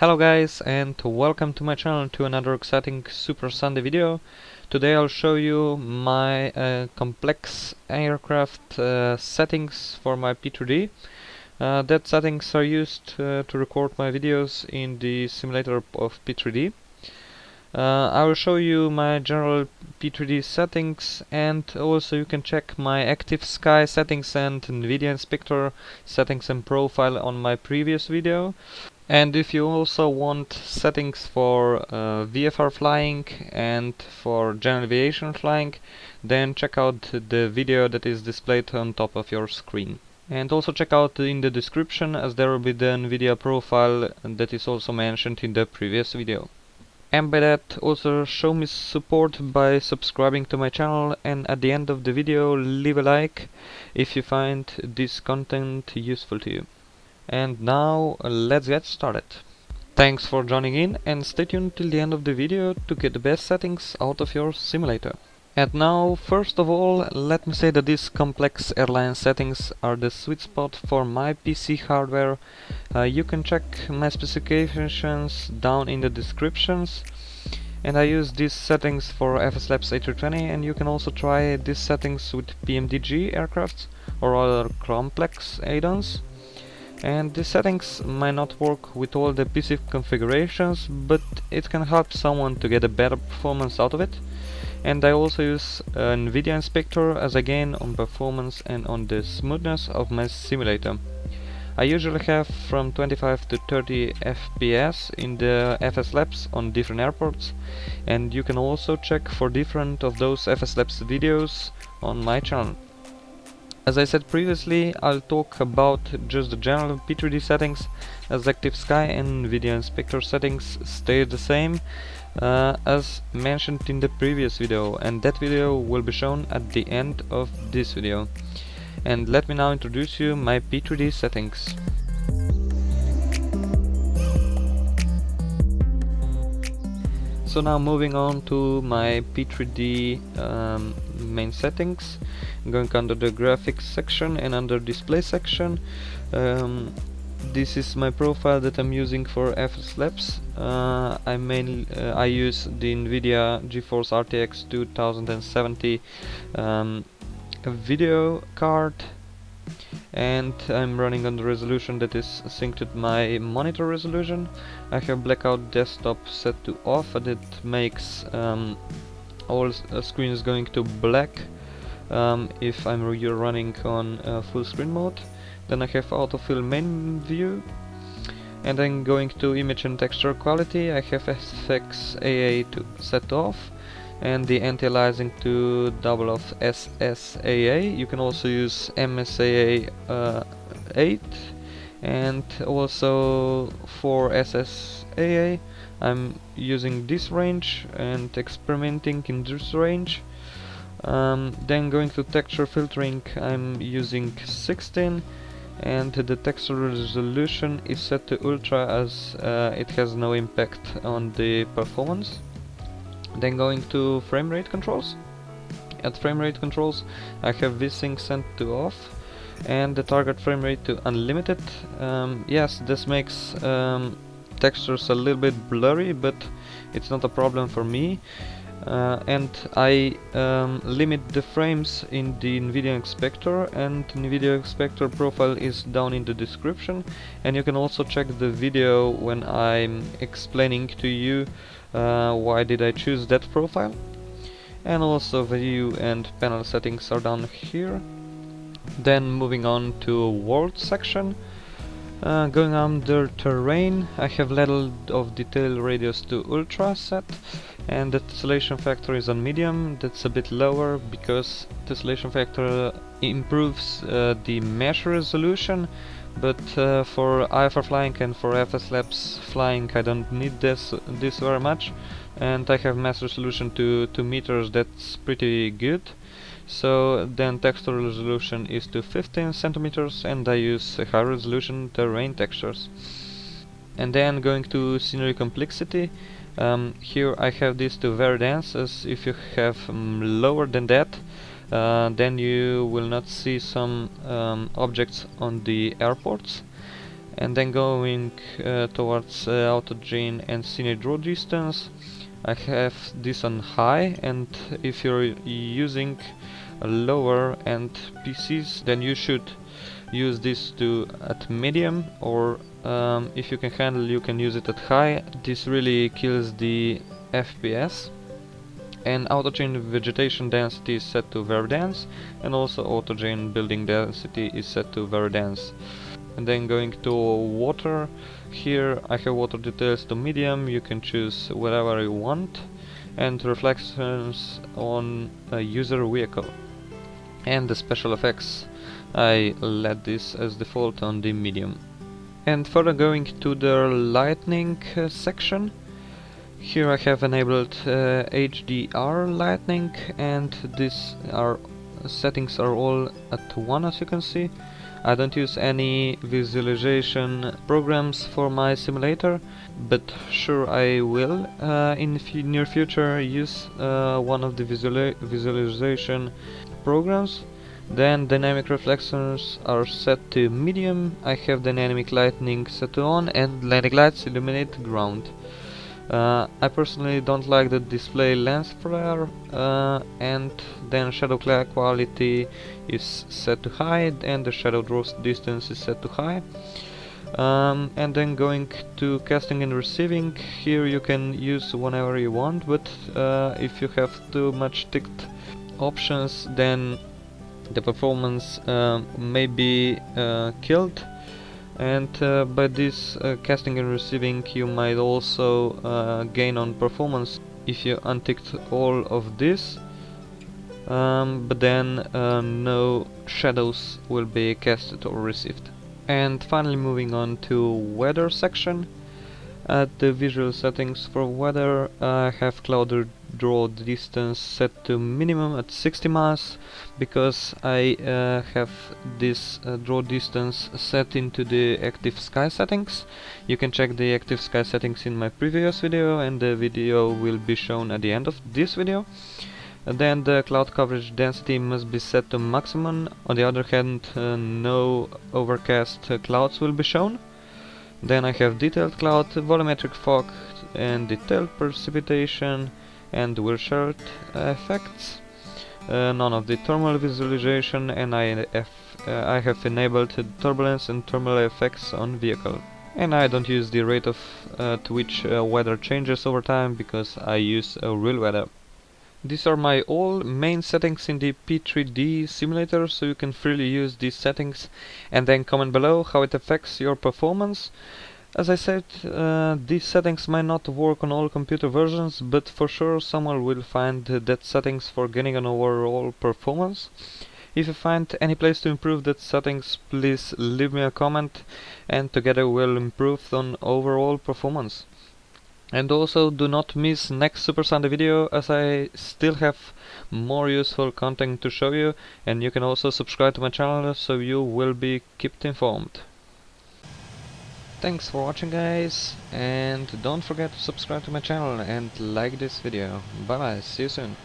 Hello guys, and welcome to my channel to another exciting Super Sunday video. Today I'll show you my complex aircraft settings for my P3D. That settings are used to record my videos in the simulator of P3D. I will show you my general P3D settings, and also you can check my active sky settings and NvidiaInspector settings and profile on my previous video. And if you also want settings for VFR flying and for general aviation flying, then check out the video that is displayed on top of your screen. And also check out in the description, as there will be the NVIDIA profile that is also mentioned in the previous video. And by that, also show me support by subscribing to my channel, and at the end of the video leave a like if you find this content useful to you. And now let's get started. Thanks for joining in, and stay tuned till the end of the video to get the best settings out of your simulator. And now, first of all, let me say that these complex airline settings are the sweet spot for my PC hardware. You can check my specifications down in the descriptions. And I use these settings for FS Labs A320, and you can also try these settings with PMDG aircrafts or other complex add-ons. And these settings might not work with all the PC configurations, but it can help someone to get a better performance out of it. And I also use NvidiaInspector as a gain on performance and on the smoothness of my simulator. I usually have from 25 to 30 FPS in the FS Labs on different airports, and you can also check for different of those FS Labs videos on my channel. As I said previously, I'll talk about just the general P3D settings, as Active Sky and NvidiaInspector settings stay the same as mentioned in the previous video, and that video will be shown at the end of this video. And let me now introduce you my P3D settings. So now moving on to my P3D main settings, I'm going under the graphics section and under display section. This is my profile that I'm using for FS Labs. I use the Nvidia GeForce RTX 2070 video card, and I'm running on the resolution that is synced with my monitor resolution. I have blackout desktop set to off, and it makes all screens going to black if I'm running on full screen mode. Then I have autofill main view, and then going to image and texture quality, I have SFX-AA to set off, and the anti-aliasing to double off SSAA. You can also use MSAA 8, and also for SSAA I'm using this range and experimenting in this range. Then going to texture filtering, I'm using 16, and the texture resolution is set to ultra, as it has no impact on the performance. Then going to frame rate controls. At frame rate controls, I have VSync set to off and the target frame rate to unlimited. Yes, this makes textures a little bit blurry, but it's not a problem for me. And I limit the frames in the NvidiaInspector, and NvidiaInspector profile is down in the description, and you can also check the video when I'm explaining to you why did I choose that profile. And also view and panel settings are down here. Then moving on to world section, going under terrain, I have level of detail radius to ultra set, and the tessellation factor is on medium. That's a bit lower because tessellation factor improves the mesh resolution, but for IFR flying and for FS Labs flying I don't need this very much, and I have mass resolution to 2 meters. That's pretty good. So then texture resolution is to 15 centimeters, and I use high resolution terrain textures. And then going to scenery complexity, here I have this to very dense, as if you have lower than that, then you will not see some objects on the airports. And then going towards autogen and cine draw distance, I have this on high, and if you're using lower end PCs, then you should use this at medium, or if you can handle, you can use it at high. This really kills the FPS. And autogen vegetation density is set to very dense, and also autogen building density is set to very dense. And then going to water, here I have water details to medium, you can choose whatever you want, and reflections on a user vehicle. And the special effects, I let this as default on the medium. And further going to the lighting section, here I have enabled HDR lighting, and these settings are all at 1, as you can see. I don't use any visualization programs for my simulator, but sure I will in near future use one of the visualization programs. Then dynamic reflections are set to medium. I have dynamic lighting set to on, and blinding lights illuminate ground. I personally don't like the display lens flare, and then shadow quality is set to high, and the shadow draw distance is set to high. And then going to casting and receiving, here you can use whenever you want, but if you have too much ticked options, then the performance may be killed. And by this casting and receiving, you might also gain on performance if you unticked all of this, but then no shadows will be casted or received. And finally, moving on to weather section. At the visual settings for weather, I have cloud draw distance set to minimum at 60 miles, because I have this draw distance set into the active sky settings. You can check the active sky settings in my previous video, and the video will be shown at the end of this video. Then the cloud coverage density must be set to maximum. On the other hand, no overcast clouds will be shown. Then I have detailed cloud, volumetric fog, and detailed precipitation, and Wilshire effects. None of the thermal visualization, and I have enabled turbulence and thermal effects on vehicle. And I don't use the rate of to which weather changes over time, because I use real weather. These are my all main settings in the P3D simulator, so you can freely use these settings, and then comment below how it affects your performance. As I said, these settings might not work on all computer versions, but for sure someone will find that settings for getting an overall performance. If you find any place to improve that settings, please leave me a comment, and together we'll improve on overall performance. And also do not miss next Super Sunday video, as I still have more useful content to show you, and you can also subscribe to my channel so you will be kept informed. Thanks for watching, guys, and don't forget to subscribe to my channel and like this video. Bye bye, see you soon.